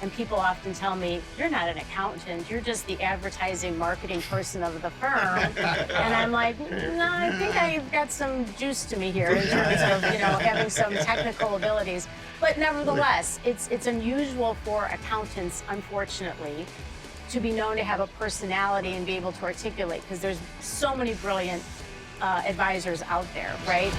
And people often tell me, you're not an accountant, you're just the advertising marketing person of the firm. And I'm like, no, I think I've got some juice to me here in terms of, having some technical abilities. But nevertheless, it's unusual for accountants, unfortunately, to be known to have a personality and be able to articulate, because there's so many brilliant advisors out there, right?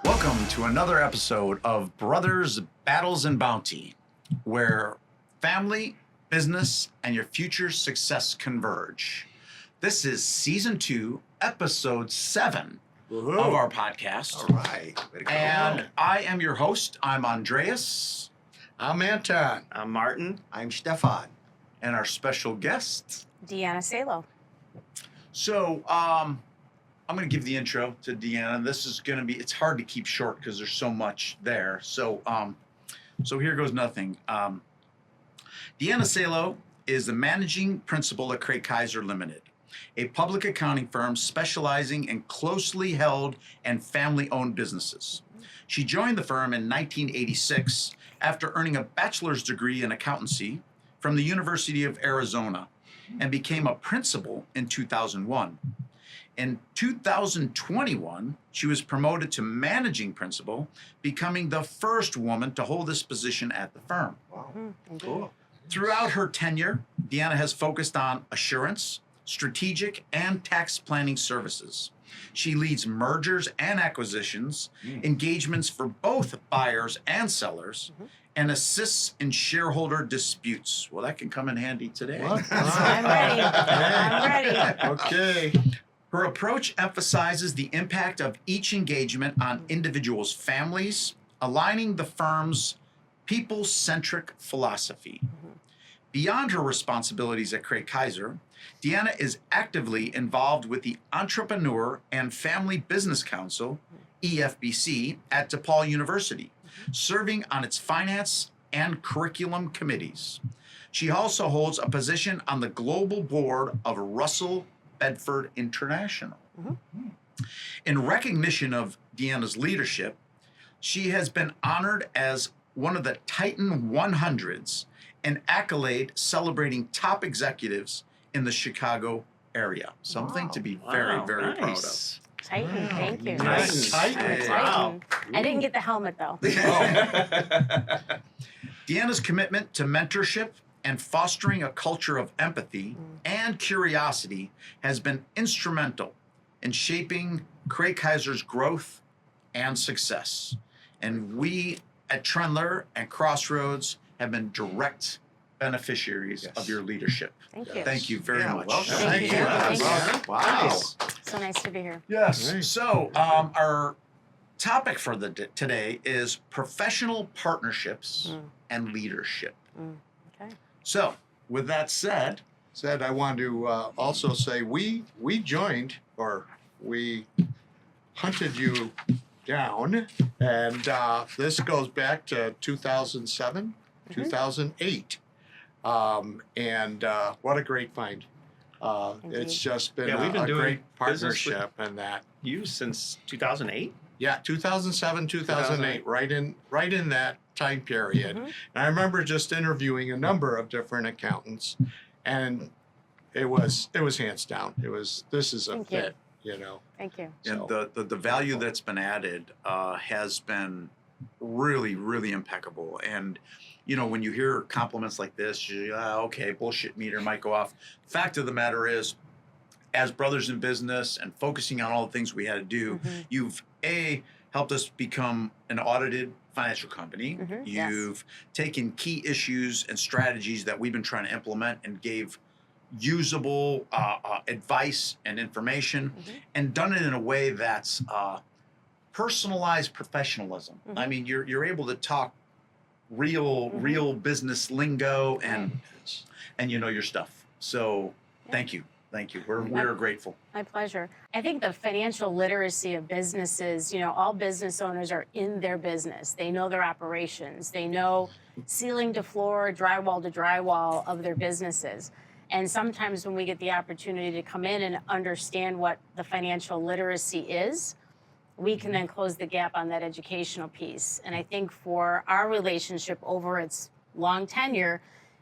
Welcome to another episode of Brothers, Battles, and Bounty, where family, business, and your future success converge. This is Season 2, Episode 7 of our podcast. All right. And I am your host. I'm Andreas. I'm Anton. I'm Martin. I'm Stefan. And our special guest, Deanna Salo. So, I'm going to give the intro to Deanna. This is going to be, it's hard to keep short because there's so much there. So here goes nothing. Deanna Salo is the managing principal at Cray Kaiser Limited, a public accounting firm specializing in closely held and family-owned businesses. She joined the firm in 1986 after earning a bachelor's degree in accountancy from the University of Arizona and became a principal in 2001. In 2021, she was promoted to managing principal, becoming the first woman to hold this position at the firm. Wow. Cool. Throughout her tenure, Deanna has focused on assurance, strategic, and tax planning services. She leads mergers and acquisitions, engagements for both buyers and sellers, and assists in shareholder disputes. Well, that can come in handy today. What? I'm ready. I'm ready. Okay. Her approach emphasizes the impact of each engagement on individuals' families, aligning the firm's people-centric philosophy. Beyond her responsibilities at Cray Kaiser, Deanna is actively involved with the Entrepreneur and Family Business Council, EFBC, at DePaul University, serving on its finance and curriculum committees. She also holds a position on the global board of Russell Bedford International. In recognition of Deanna's leadership, she has been honored as one of the Titan 100s, an accolade celebrating top executives in the Chicago area. Something to be very, very proud of. Titan, thank you. Nice. Titan. Wow. I didn't get the helmet, though. Deanna's commitment to mentorship and fostering a culture of empathy and curiosity has been instrumental in shaping Cray Kaiser's growth and success. And we at Trendler and Crossroads have been direct beneficiaries of your leadership. Thank you. Thank you very much. Welcome. Thank you. Thank you. Wow. Nice. So nice to be here. Yes. Nice. So our topic for today is professional partnerships and leadership. Okay. So with that said, I want to also say we joined, or we hunted you down, and this goes back to 2007, 2008. And what a great find. It's just been we've been a doing great business with partnership, and that. You since 2008? Yeah, 2007, 2008, right in that time period. And I remember just interviewing a number of different accountants, and it was hands down. This is a Thank you. fit, you know. Thank you. and So- the value that's been added has been really, really impeccable. And when you hear compliments like this, okay, bullshit meter might go off. Fact of the matter is, as brothers in business and focusing on all the things we had to do, you've helped us become an audited financial company. Yes. You've taken key issues and strategies that we've been trying to implement and gave usable advice and information, and done it in a way that's personalized professionalism. I mean, you're able to talk real business lingo and you know your stuff. So thank you. We're grateful. My pleasure. I think the financial literacy of businesses, all business owners are in their business. They know their operations. They know ceiling to floor, drywall to drywall of their businesses. And sometimes when we get the opportunity to come in and understand what the financial literacy is, we can then close the gap on that educational piece. And I think for our relationship over its long tenure,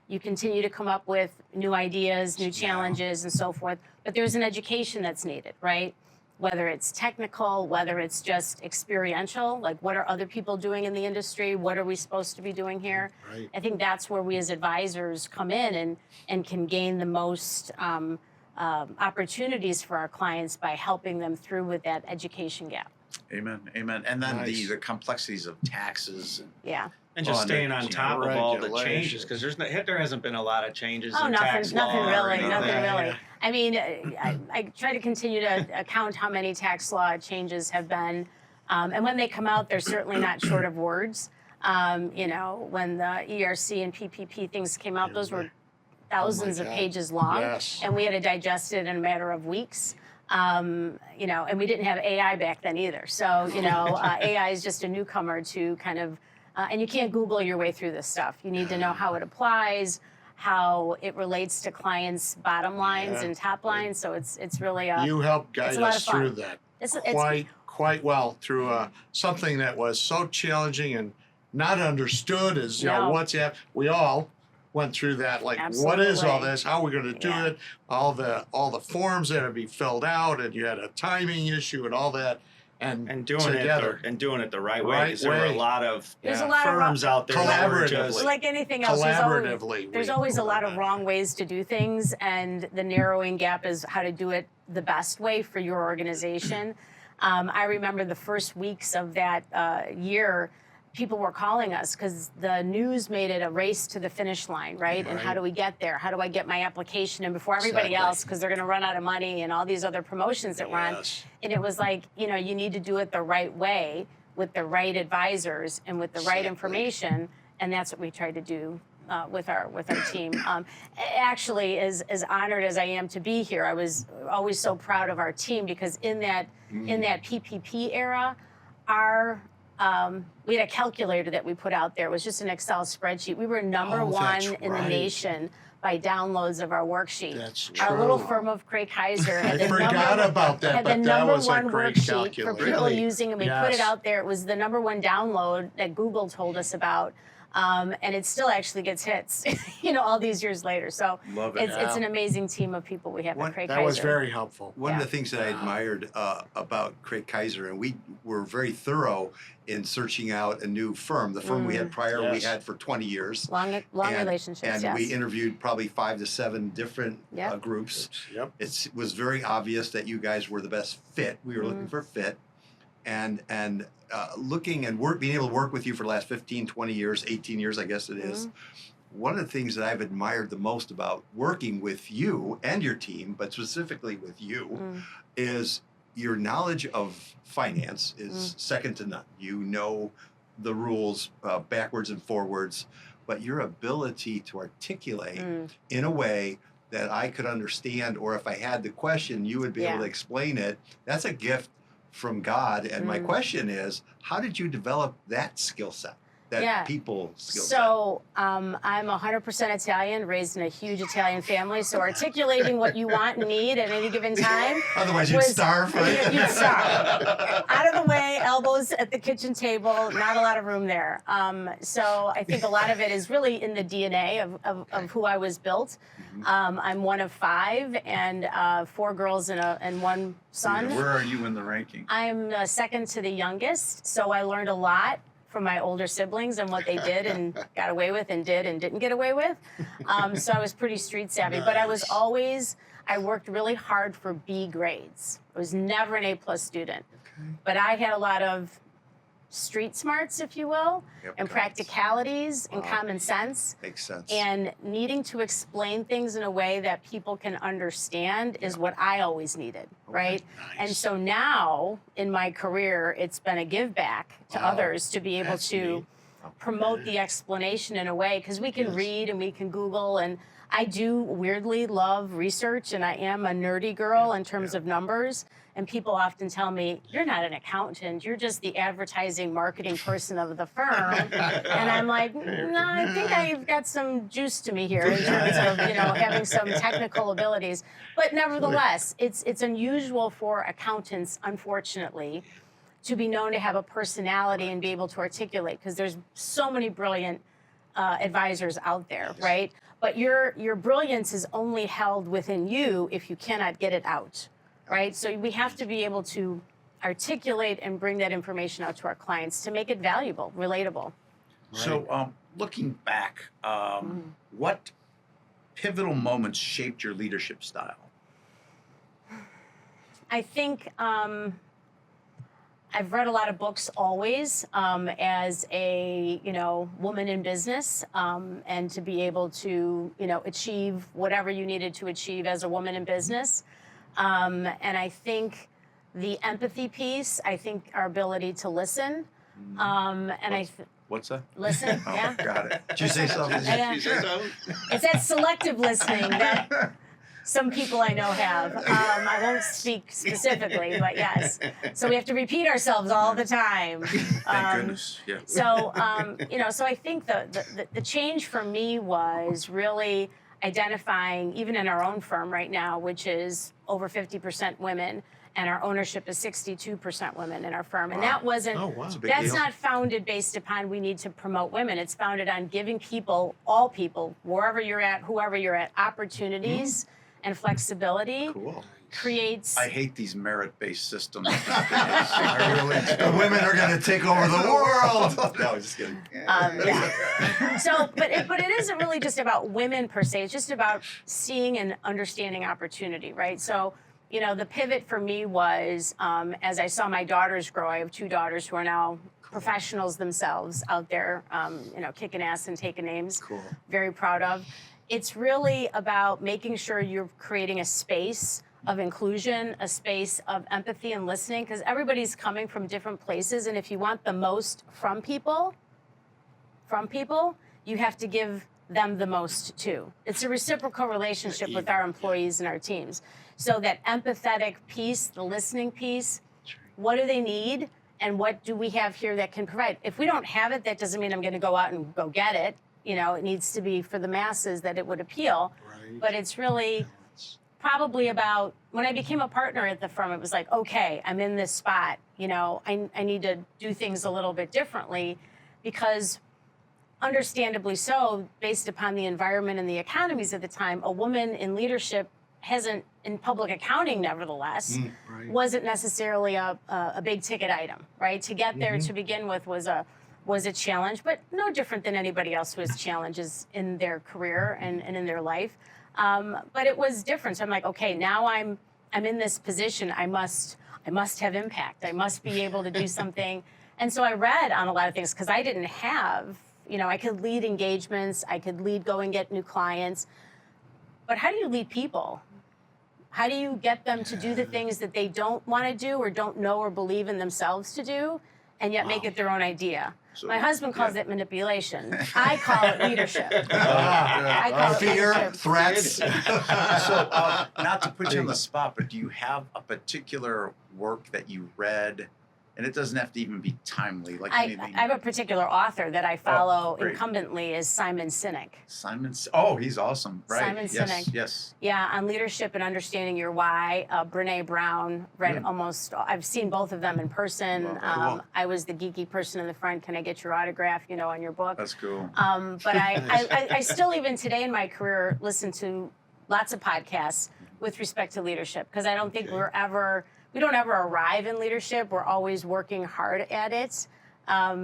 you continue to come up with new ideas, new challenges, and so forth. But there's an education that's needed, right? Whether it's technical, whether it's just experiential, like what are other people doing in the industry? What are we supposed to be doing here? Right. I think that's where we as advisors come in and can gain the most opportunities for our clients by helping them through with that education gap. Amen. Amen. And then Nice. the complexities of taxes. Yeah. And just Oh, staying and on you top know, of all the regulations. changes, because there hasn't been a lot of changes Oh, in tax nothing law or really, anything. nothing Yeah, really. yeah. I mean, I try to continue to count how many tax law changes have been, and when they come out, they're certainly not short of words. You know, when the ERC and PPP things came out, those were thousands of God. pages long, Yes. and we had to digest it in a matter of weeks. You know, and we didn't have AI back then either. So, you know, AI is just a newcomer to kind of, and you can't Google your way through this stuff. You need to know how it applies, how it relates to clients' bottom lines Yeah. and top lines. So it's really You helped guide a lot us of fun. through that it's quite well through something that was so challenging and not understood as you know No. what's happening. We all went through that. Like, what is all Absolutely. this? How are we going to do Yeah. it? All the forms that had to be filled out, and you had a timing issue and all that. And doing together. it the right way, Right because there were a way. lot of There's a Yeah. lot of firms out there that were Collaboratively. just like anything else. Collaboratively, There's we always a pulled lot that of wrong ways to do things, and the narrowing gap is how to do it the best way for your organization. I remember the first weeks of that year, people were calling us because the news made it a race to the finish line, right? And how Right. do we get there? How do I get my application in before everybody Exactly. else, because they're going to run out of money and all these other promotions that run. Yes. And it was like, you know, you need to do it the right way with the right advisors and with the right Exactly. information, and that's what we tried to do with our team. Actually, as honored as I am to be here, I was always so proud of our team because in that PPP era, we had a calculator that we put out there. It was just an Excel spreadsheet. We were number Oh, one that's in the right. nation by downloads of our worksheet. That's Our little true. firm of Cray Kaiser I had the forgot about that, had the but that number was a one great worksheet for calculator. people Really? using, and we put it Yes. out there. It was the number one download that Google told us about, and it still actually gets hits, you know, all these years later. So Love it. it's an amazing team of people we have One- at Cray That Kaiser. was very helpful. One of Yeah. the things that I admired about Cray Kaiser, and we were very thorough in searching out a new firm. The firm we had prior, we Yes. had for 20 years. long And- relationships. And yes. we interviewed probably 5 to 7 different Yep. groups. Yep. It was very obvious that you guys were the best fit. We were Mm-hmm. looking for fit. And looking and being able to work with you for the last 15, 20 years, 18 years, I guess it is. Mm-hmm. One of the things that I've admired the most about working with you and your team, but specifically with you, Mm. is your knowledge of finance is second to none. You know the rules backwards and forwards, but your ability to articulate in a way that I could understand, or if I had the question, you would be able Yeah. to explain it. That's a gift from God. And my question is, how did you develop that skill set? That Yeah. people skill set? So I'm 100% Italian, raised in a huge Italian family. So articulating what you want and need at any given time. Otherwise, you'd starve. You'd starve. Out of the way, elbows at the kitchen table. Not a lot of room there. So I think a lot of it is really in the DNA of who I was built. I'm one of 5, and 4 girls and 1 son. Where are you in the ranking? I'm second to the youngest, so I learned a lot from my older siblings and what they did and got away with and did and didn't get away with. So I was pretty street savvy, but I was I worked really hard for B grades. I was never an A+ student, but I had a lot of street smarts, if you will, Yep, and common practicalities and common sense. Makes sense. And needing to explain things in a way that people can understand is what I always needed, right? And so now in my career, it's been a give back to Wow. others to be able That's to neat. promote the explanation in a way, because we can read and we can Google, and I do weirdly love research, and I am a nerdy girl in terms of numbers. And people often tell me, you're not an accountant, you're just the advertising marketing person of the firm. And I'm like, no, I think I've got some juice to me here in terms of, having some technical abilities. But nevertheless, it's unusual for accountants, unfortunately, to be known to have a personality and be able to articulate, because there's so many brilliant advisors out there, right? But your brilliance is only held within you if you cannot get it out. Right? So we have to be able to articulate and bring that information out to our clients to make it valuable, relatable. So, looking back, what pivotal moments shaped your leadership style? I think I've read a lot of books always as a woman in business, and to be able to achieve whatever you needed to achieve as a woman in business. And I think the empathy piece, I think our ability to listen, What's that? listen, Oh, yeah. got it. Did you say something? Yeah. You say so? It's that selective listening that some people I know have. I won't speak specifically, but yes. So we have to repeat ourselves all the time. Thank goodness. Yeah. So, so I think the change for me was really identifying, even in our own firm right now, which is over 50% women, and our ownership is 62% women in our firm. And that wasn't, Oh, wow. Big that's deal. not founded based upon we need to promote women. It's founded on giving people, all people, wherever you're at, whoever you're at, opportunities and flexibility. Cool. Creates. I hate these merit-based systems. I really The women are going to take over the world. No, just kidding. Yeah. So, but it isn't really just about women per se. It's just about seeing and understanding opportunity, right? So, the pivot for me was as I saw my daughters grow. I have 2 daughters who are now professionals themselves out there, kicking ass and taking names. Cool. Very proud of. It's really about making sure you're creating a space of inclusion, a space of empathy and listening, because everybody's coming from different places, and if you want the most from people, you have to give them the most too. It's a reciprocal relationship with our employees and our teams. So that empathetic piece, the listening piece, what do they need, and what do we have here that can provide? If we don't have it, that doesn't mean I'm going to go out and go get it. It needs to be for the masses that it would appeal. Right. But it's really probably about, when I became a partner at the firm, it was like, okay, I'm in this spot. I need to do things a little bit differently, because understandably so, based upon the environment and the economies at the time, a woman in leadership hasn't, in public accounting nevertheless, Right. wasn't necessarily a big ticket item, right? To get there to begin with was a challenge, but no different than anybody else who has challenges in their career and in their life. But it was different. So I'm like, okay, now I'm in this position. I must have impact. I must be able to do something. And so I read on a lot of things, because I didn't have, I could lead engagements. I could lead, go and get new clients. But how do you lead people? How do you get them to do the things that they don't want to do or don't know or believe in themselves to do, and yet make it their own idea? So, My husband calls it manipulation. I call it leadership. I call it Fear, leadership. threats. So, not to put you on the spot, but do you have a particular work that you read? And it doesn't have to even be timely. Like I anything. have a particular author that I follow great. incumbently is Simon Sinek. Oh, he's awesome. Right. Simon yes, Sinek. yes. Yeah, on leadership and understanding your why. Brene Brown, read I've seen both of them in person. Wow, cool. I was the geeky person in the front. Can I get your autograph, on your book? That's cool. But I still, even today in my career, listen to lots of podcasts with respect to leadership, because I don't think we don't ever arrive in leadership. We're always working hard at it,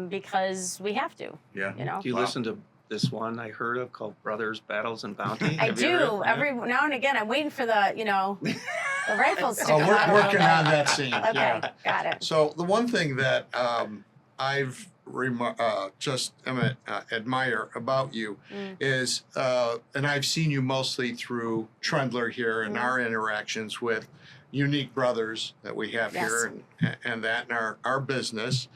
because we have to. Yeah. Do you listen to this one I heard of called Brothers, Battles, and Bounty? I Have you heard do. it? Every now and again, I'm waiting for the the rifles to Oh, come we're out. working on that scene. Okay, Yeah. got it. So the one thing that I've just admire about you is, and I've seen you mostly through Trendler here and our interactions with unique brothers that we have Yes. here and that in our business,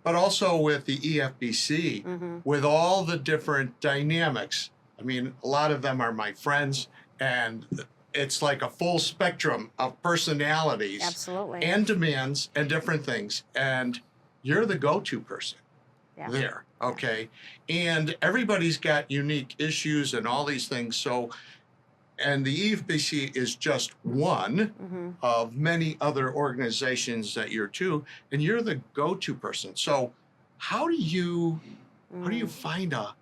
but also with the EFBC, with all the different dynamics I mean, a lot of them are my friends, and it's like a full spectrum of personalities Absolutely. and demands and different things. And you're the go-to person Yeah. there, okay? And everybody's got unique issues and all these things. So, and the EFBC is just one Mm-hmm. of many other organizations that you're to, and you're the go-to person. So how do you Mm. find a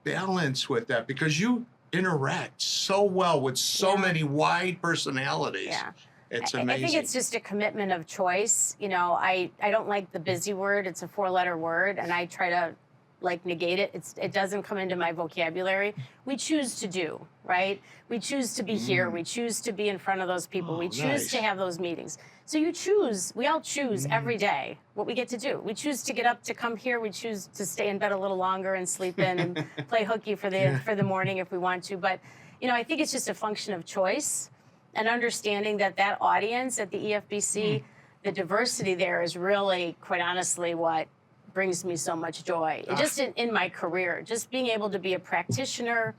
balance with that? Because you interact so well with so Yeah. many wide personalities. Yeah. It's I amazing. think it's just a commitment of choice. You know, I don't like the busy word. It's a 4-letter word, and I try to like negate it. It doesn't come into my vocabulary. We choose to do, right? We choose to be here. We choose to be in front of those people. We choose nice. to have those meetings. So you choose. We all choose every day what we get to do. We choose to get up to come here. We choose to stay in bed a little longer and sleep in and play hooky for the morning if we want to. But you know, I think it's just a function of choice and understanding that audience at the EFBC, the diversity there is really, quite honestly, what brings me so much joy. Just in my career, just being able to be a practitioner,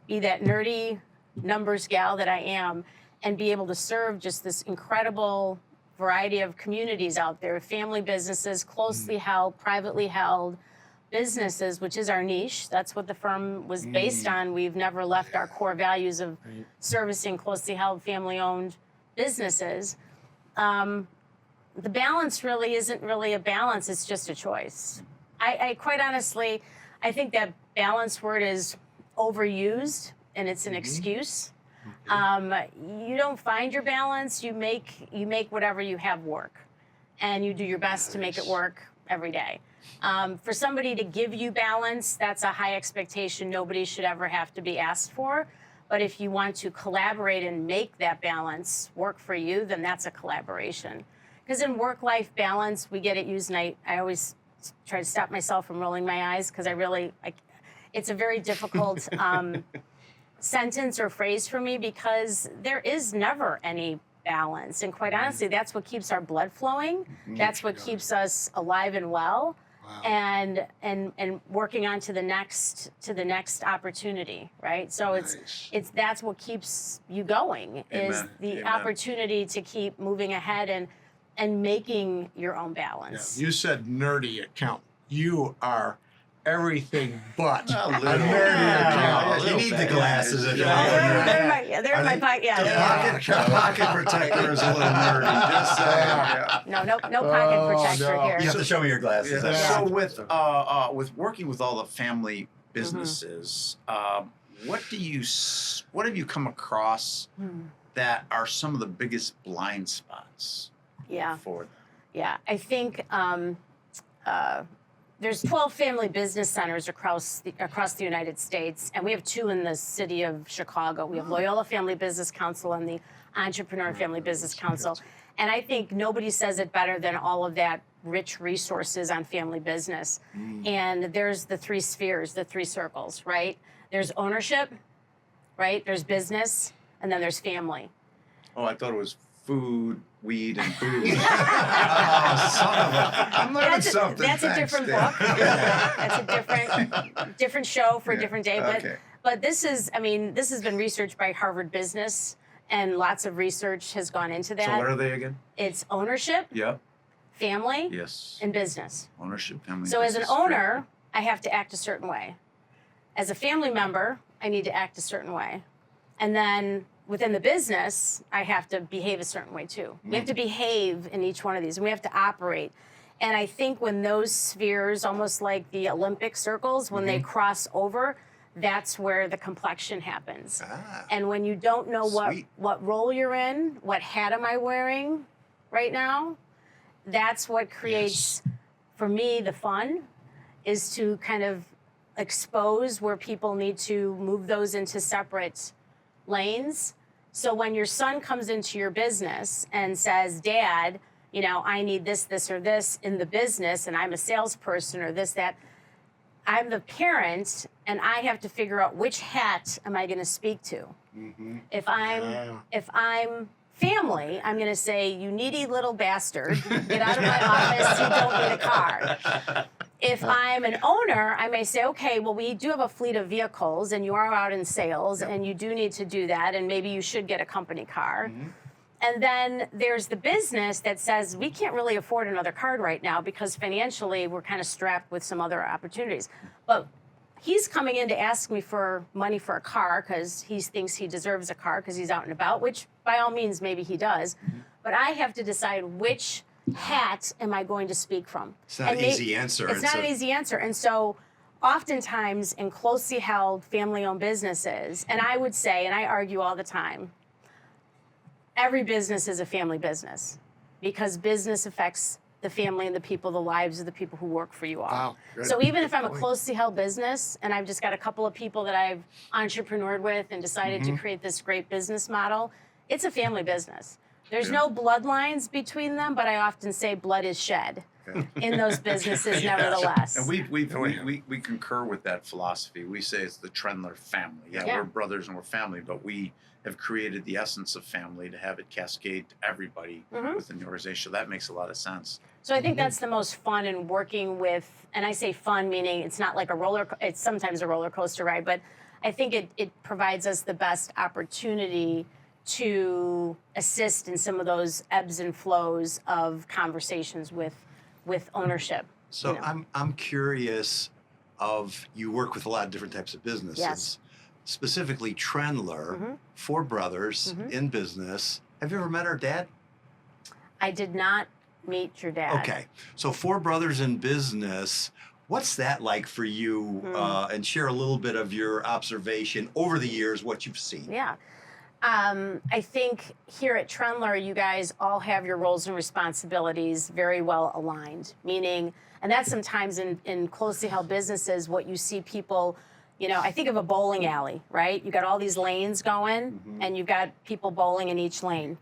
be that nerdy numbers gal that I am, and be able to serve just this incredible variety of communities out there, family businesses, closely held, privately held businesses, which is our niche. That's what the firm was based on. We've never left our core values of servicing closely held, family-owned businesses. The balance really isn't really a balance, it's just a choice. I quite honestly, I think that balance word is overused and it's an excuse. You don't find your balance, you make whatever you have work. And you do your best to make it work every day. For somebody to give you balance, that's a high expectation nobody should ever have to be asked for. But if you want to collaborate and make that balance work for you, then that's a collaboration. Because in work-life balance, we get it used, and I always try to stop myself from rolling my eyes because it's a very difficult sentence or phrase for me because there is never any balance. And quite honestly, that's what keeps our blood flowing. That's what keeps us alive and well. Wow. And working on to the next opportunity, right? So Nice. that's what keeps you going is Amen. the Amen. opportunity to keep moving ahead and making your own Yeah. balance. You said nerdy accountant. You are everything but A a little. nerdy Yeah, accountant. you need the glasses if Oh, you're they're in my pocket. Yeah, The pocket protector is a little nerdy. Just saying. Yeah. no pocket protector no. here. You have to show me your glasses. Yeah. I So got with working with all the family businesses, what have you come across that are some of the biggest blind spots Yeah. for them? Yeah, I think there's 12 family business centers across the United States, and we have 2 in the city of Chicago. We have Loyola Family Business Council and the Entrepreneur Family Business Council. And I think nobody says it better than all of that rich resources on family business. And there's the 3 spheres, the 3 circles, right? There's ownership, right? There's business, and then there's family. Oh, I thought it was food, weed, and booze. I'm learning something. That's a Thanks, different Dan. book. That's a different show for a different day. But this has been researched by Harvard Business, and lots of research has gone into that. So what are they again? It's ownership, Yep. family, Yes. and business. Ownership, family. So as an business. owner, I have to act a certain way. As a family member, I need to act a certain way. And then within the business, I have to behave a certain way too. We have to behave in each one of these, and we have to operate. And I think when those spheres, almost like the Olympic circles, when they cross over, that's where the complexion happens. And when you don't know Sweet. what role you're in, what hat am I wearing right now, that's what creates, for me, the fun, is to kind of expose where people need to move those into separate lanes. So when your son comes into your business and says, Dad, you know, I need this, this, or this in the business, and I'm a salesperson or this, that, I'm the parent, and I have to figure out which hat am I going to speak to. If I'm family, I'm going to say, you needy little bastard, get out of my office, you don't need a car. If I'm an owner, I may say, okay, well, we do have a fleet of vehicles and you are out in sales and you do need to do that and maybe you should get a company car. And then there's the business that says, we can't really afford another card right now because financially we're kind of strapped with some other opportunities. But he's coming in to ask me for money for a car because he thinks he deserves a car because he's out and about, which by all means, maybe he does. But I have to decide which hat am I going to speak from? It's not an easy answer. It's not an easy answer. And so oftentimes in closely held family-owned businesses, and I would say, and I argue all the time, every business is a family business because business affects the family and the people, the lives of the people who work for you all. Wow, good. So even if I'm a Good point. closely held business and I've just got a couple of people that I've entrepreneured with and decided to create this great business model, it's a family business. There's no bloodlines between them, but I often say blood is shed in those businesses nevertheless. And we concur with that philosophy. We say it's the Trendler family. Yeah, Yeah. we're brothers and we're family, but we have created the essence of family to have it cascade to everybody within the organization. So that makes a lot of sense. So I think that's the most fun in working with, and I say fun meaning it's not like it's sometimes a roller coaster ride, but I think it provides us the best opportunity to assist in some of those ebbs and flows of conversations with ownership. So you know. I'm curious you work with a lot of different types of businesses. Yes. Specifically Trendler, four brothers in business. Have you ever met our dad? I did not meet your dad. Okay. So four brothers in business. What's that like for you? And share a little bit of your observation over the years, what you've seen. Yeah. I think here at Trendler, you guys all have your roles and responsibilities very well aligned, meaning, and that's sometimes in closely held businesses, what you see people, you know, I think of a bowling alley, right? You got all these lanes going and you've got people bowling in each lane.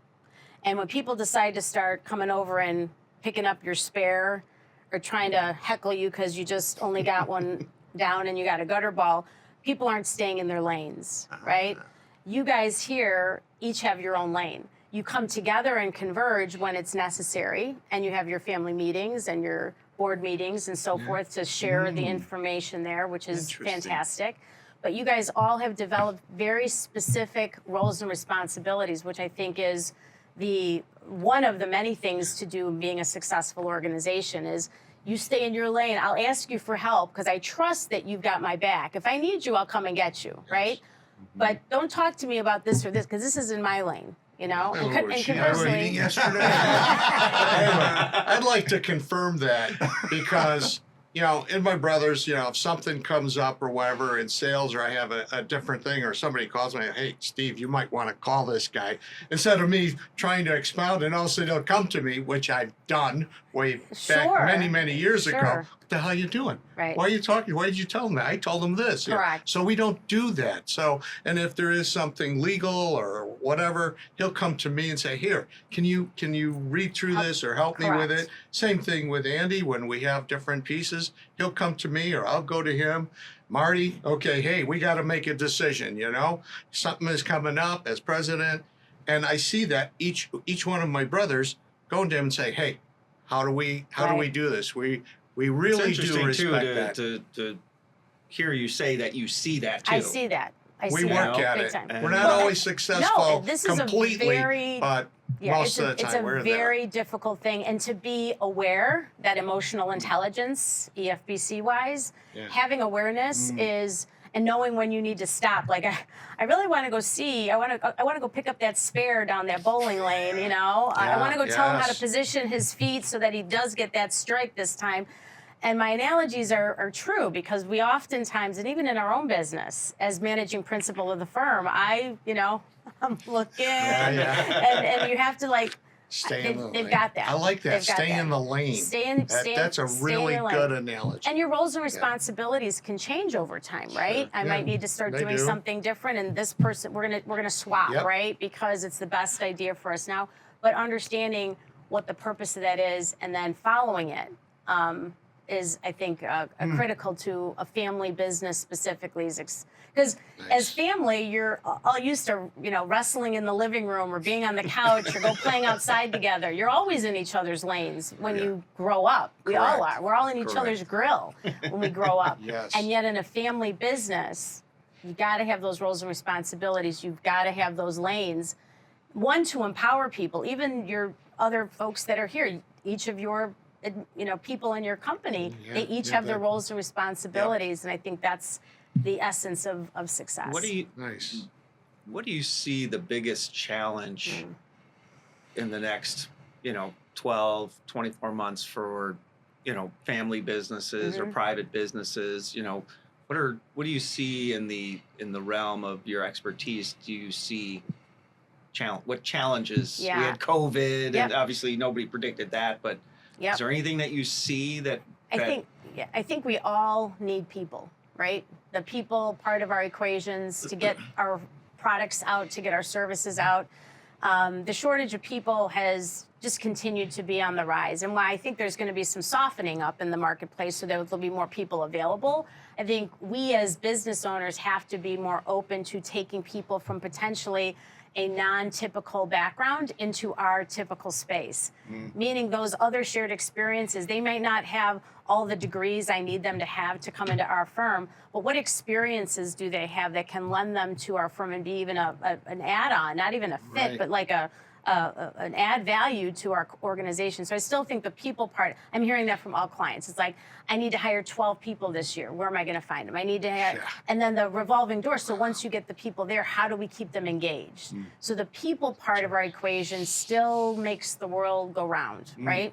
And when people decide to start coming over and picking up your spare or trying to heckle you because you just only got one down and you got a gutter ball, people aren't staying in their lanes, right? You guys here each have your own lane. You come together and converge when it's necessary, and you have your family meetings and your board meetings and so forth to share the information there, which is Interesting. fantastic. But you guys all have developed very specific roles and responsibilities, which I think is one of the many things to do in being a successful organization is you stay in your lane. I'll ask you for help because I trust that you've got my back. If I need you, I'll come and get you, right? But don't talk to me about this or this because this is in my lane, you know? And conversely, yesterday. I'd like to confirm that because, you know, in my brothers, you know, if something comes up or whatever in sales or I have a different thing or somebody calls me, hey, Steve, you might want to call this guy. Instead of me trying to expound and also they'll come to me, which I've done way back many, many years ago. What the hell are you doing? Right. Why are you talking? Why did you tell them that? I told them this. You know. Correct. So we don't do that. So, and if there is something legal or whatever, he'll come to me and say, here, can you read through this or help me with it? Same thing with Andy when we have different pieces. He'll come to me or I'll go to him. Marty, okay, hey, we got to make a decision, you know? Something is coming up as president. And I see that each one of my brothers going to him and say, hey, how do we do this? We really it's do interesting respect too that. to hear you say that you see that too. I see that. We see work that at big it. time. We're not always successful this is completely, a very, but most of the time we're it's a there. very difficult thing. And to be aware that emotional intelligence, EFBC wise, having awareness is, and knowing when you need to stop. Like I really want to go see. I want to go pick up that spare down that bowling lane. You know, I want to go tell him how to position his feet so that he does get that strike this time. And my analogies are true because we oftentimes, and even in our own business, as managing principal of the firm, I'm looking, and you have to like. Stay in the They've lane. got that. I like that. They've got Stay that. in the lane. That's a stay really in your good lane. analogy. And your roles and responsibilities can change over time, right? I might need to start they doing do. something different, and this person we're gonna swap, right? Because it's the best idea for us now. But understanding what the purpose of that is, and then following it, is, I think, critical to a family business specifically. Because as family, you're all used to, wrestling in the living room or being on the couch or go playing outside together. You're always in each other's lanes when you grow up. We all Correct. are. We're all in each other's grill when we grow up. Yes. And yet in a family business, you got to have those roles and responsibilities. You've got to have those lanes. One, to empower people, even your other folks that are here, each of your people in your company, they each have their roles and responsibilities, and I think that's the essence of success. What Nice. do you see the biggest challenge in the next 12, 24 months for family businesses or private businesses? What do you see in the realm of your expertise? Do you see what challenges? We had COVID, and obviously nobody predicted that, but is there anything that you see that I think we all need people, right? The people part of our equations to get our products out, to get our services out. The shortage of people has just continued to be on the rise. And while I think there's going to be some softening up in the marketplace so that there'll be more people available, I think we as business owners have to be more open to taking people from potentially a non-typical background into our typical space. Meaning those other shared experiences, they might not have all the degrees I need them to have to come into our firm, but what experiences do they have that can lend them to our firm and be even an add-on, not even a fit, but like an add value to our organization. So I still think the people part, I'm hearing that from all clients. It's like, I need to hire 12 people this year. Where am I going to find them? I need to hire, and then the revolving door. So once you get the people there, how do we keep them engaged? So the people part of our equation still makes the world go round, right?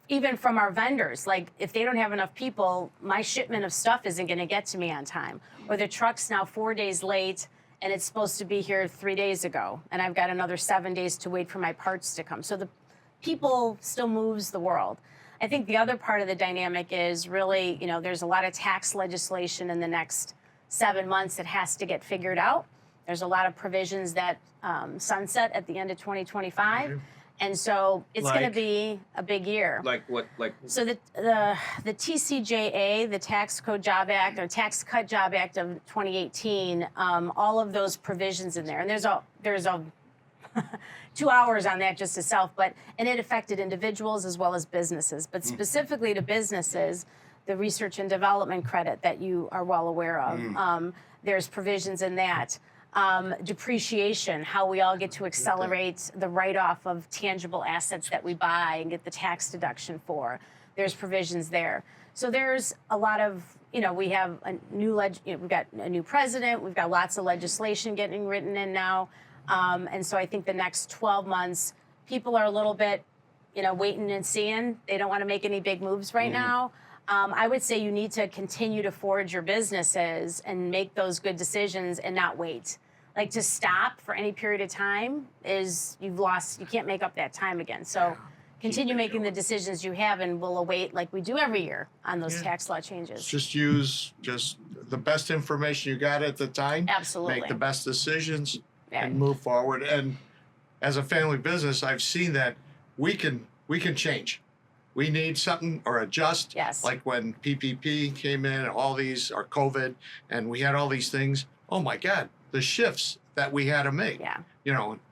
Even from our vendors, like if they don't have enough people, my shipment of stuff isn't going to get to me on time. Or the truck's now 4 days late and it's supposed to be here 3 days ago, and I've got another 7 days to wait for my parts to come. So the people still moves the world. I think the other part of the dynamic is really, there's a lot of tax legislation in the next 7 months that has to get figured out. There's a lot of provisions that sunset at the end of 2025. And so it's going to be a big year. Like what? So the TCJA, the Tax Code Job Act, or Tax Cut Job Act of 2018, all of those provisions in there. And there's a 2 hours on that just itself, and it affected individuals as well as businesses. But specifically to businesses, the research and development credit that you are well aware of, there's provisions in that. Depreciation, how we all get to accelerate the write-off of tangible assets that we buy and get the tax deduction for. There's provisions there. So there's a lot of, we have a new we've got a new president, we've got lots of legislation getting written in now. And so I think the next 12 months, people are a little bit, waiting and seeing. They don't want to make any big moves right now. I would say you need to continue to forge your businesses and make those good decisions and not wait. Like to stop for any period of time is you can't make up that time again. So continue making the decisions you have, and we'll await like we do every year on those tax law changes. Just use the best information you got at the time. Absolutely. Make the best decisions and move forward. And as a family business, I've seen that we can change. We need something or adjust. Yes. Like when PPP came in, or COVID, and we had all these things. Oh my God, the shifts that we had to make. Yeah.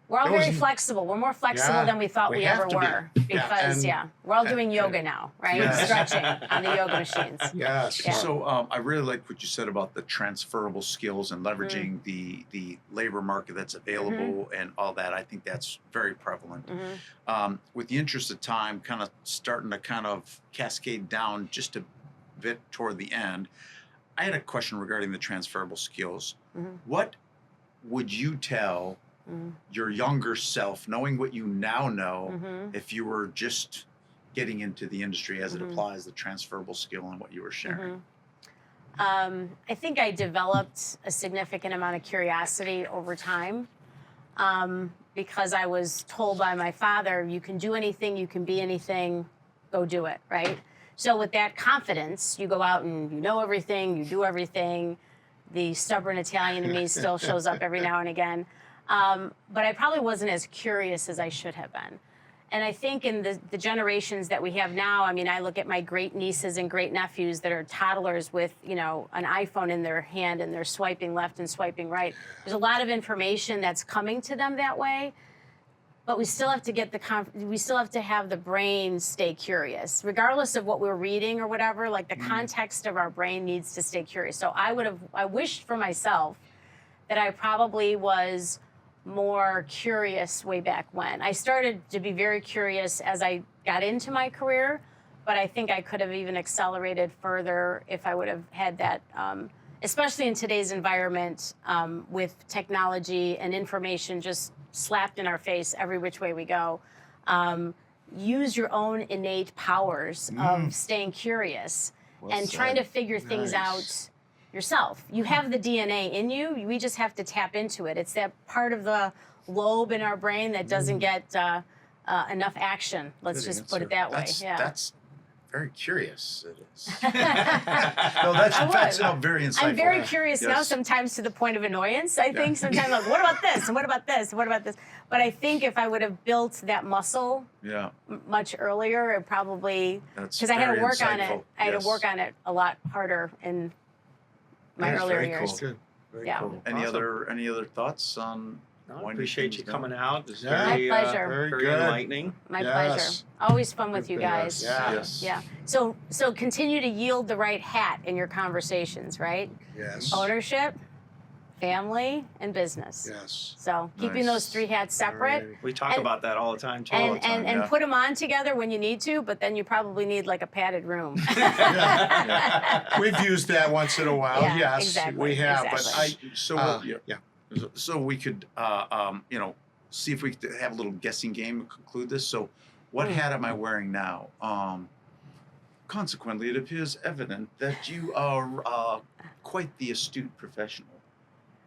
We're all very flexible. We're more flexible than we thought we ever have to be. were. Because, we're all doing yoga now, right? Yes. Stretching on the yoga machines. Yes. Yeah. So I really like what you said about the transferable skills and leveraging the labor market that's available and all that. I think that's very prevalent. With the interest of time, kind of starting to kind of cascade down just a bit toward the end, I had a question regarding the transferable skills. What would you tell your younger self, knowing what you now know, if you were just getting into the industry as it applies the transferable skill and what you were sharing? I think I developed a significant amount of curiosity over time because I was told by my father, you can do anything, you can be anything, go do it, right? So with that confidence, you go out and you know everything, you do everything. The stubborn Italian in me still shows up every now and again. But I probably wasn't as curious as I should have been. And I think in the generations that we have now, I mean, I look at my great nieces and great nephews that are toddlers with, you know, an iPhone in their hand and they're swiping left and swiping right. There's a lot of information that's coming to them that way, but we still have to get we still have to have the brain stay curious, regardless of what we're reading or whatever. Like the context of our brain needs to stay curious. So I wished for myself that I probably was more curious way back when. I started to be very curious as I got into my career, but I think I could have even accelerated further if I would have had that, especially in today's environment with technology and information just slapped in our face every which way we go. Use your own innate powers of staying curious and trying to figure things out yourself. You have the DNA in you. We just have to tap into it. It's that part of the lobe in our brain that doesn't get enough action. Let's just put it that way. That's very curious. It is. No, that's very insightful. I'm very curious now, sometimes to the point of annoyance. I think sometimes like, what about this? And what about this? And what about this? But I think if I would have built that muscle much earlier, it probably, because I had to work on it. I had to work on it a lot harder in my earlier years. Cool. Very cool. Any other thoughts on? No, I appreciate you coming out. It's My pleasure. very enlightening. My pleasure. Always fun with you guys. Yes. Yeah. So continue to yield the right hat in your conversations, right? Yes. Ownership, family, and business. Yes. So keeping those three hats separate. We talk about that all the time too. And put them on together when you need to, but then you probably need like a padded room. We've used that once in a while. Yeah, Yes, exactly, we have. exactly. So we could see if we could have a little guessing game and conclude this. So what hat am I wearing now? Consequently, it appears evident that you are quite the astute professional.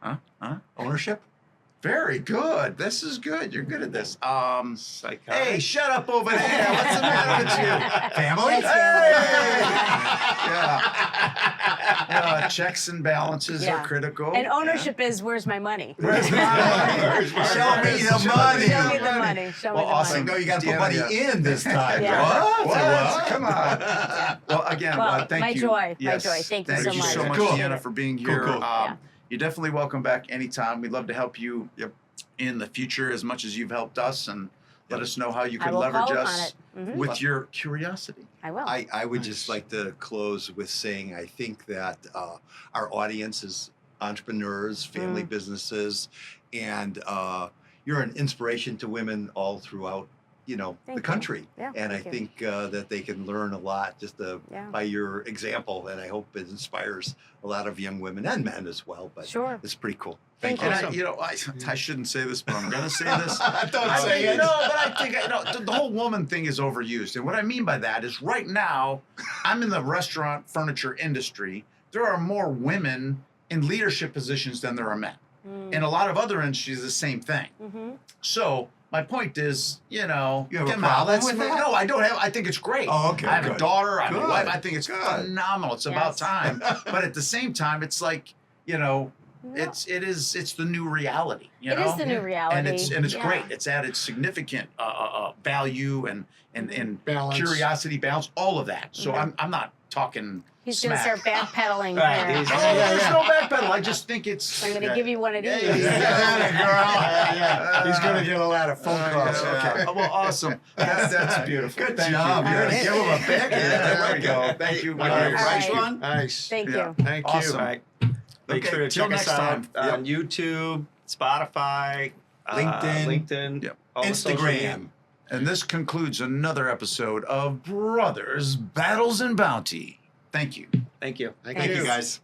Huh? Ownership? Very good. This is good. You're good at this. Psychotic. Hey, shut up over there. What's the matter with you? Family? Yeah, checks and balances are critical. And ownership is, where's my money? Where's my money? Show me the money. Show me the money. Show me the awesome. money. No, you got to put money in this time. Yeah. What? Come on. Well, again, thank my you. joy. Yes. My joy. Thank you Thank so you much. so much, Cool. Deanna, for being here. Cool. You're definitely welcome back anytime. We'd love to help you in the future as much as you've helped us, and let us know how you I can will leverage call us on it. with your curiosity. I will. I would just like to close with saying I think that our audience is entrepreneurs, family businesses, and you're an inspiration to women all throughout, Thank the you. country. Yeah, And I thank you. think that they can learn a lot just Yeah. by your example, and I hope it inspires a lot of young women and men as well. But Sure. it's pretty cool. Thank And you. I shouldn't say this, but I'm going to say this. Don't say it. No, but I think the whole woman thing is overused. And what I mean by that is right now, I'm in the restaurant furniture industry. There are more women in leadership positions than there are men. In a lot of other industries, the same thing. So my point is, You have a come problem on, with that? No, I don't have. I think it's great. Oh, okay, I have a good. daughter. I have a Good. wife. I think it's Good. phenomenal. It's about Yes. time. But at the same time, it's like, it's the new reality. It is the new reality. And it's Yeah. great. It's added significant value and Balance. curiosity, balance, all of that. So I'm not talking. He's going to smack. start backpedaling Right, here. he's- There's no backpedal. I just think it's. I'm going to give you one of these. He's going to get a lot of phone calls. Okay. Well, awesome. That's beautiful. Good Thank job. You. You're All gonna right. give him a pick. There we go. Thank you. Nice. Thank you. All Nice. Thank Yeah. you. Thank Awesome. you. All right. Make Okay, sure to till check next us time. out on YouTube, Spotify, LinkedIn. Yep. all the social media. Instagram. And this concludes another episode of Brothers, Battles, and Bounty. Thank you. Thank you. Thank Thank you. you, guys.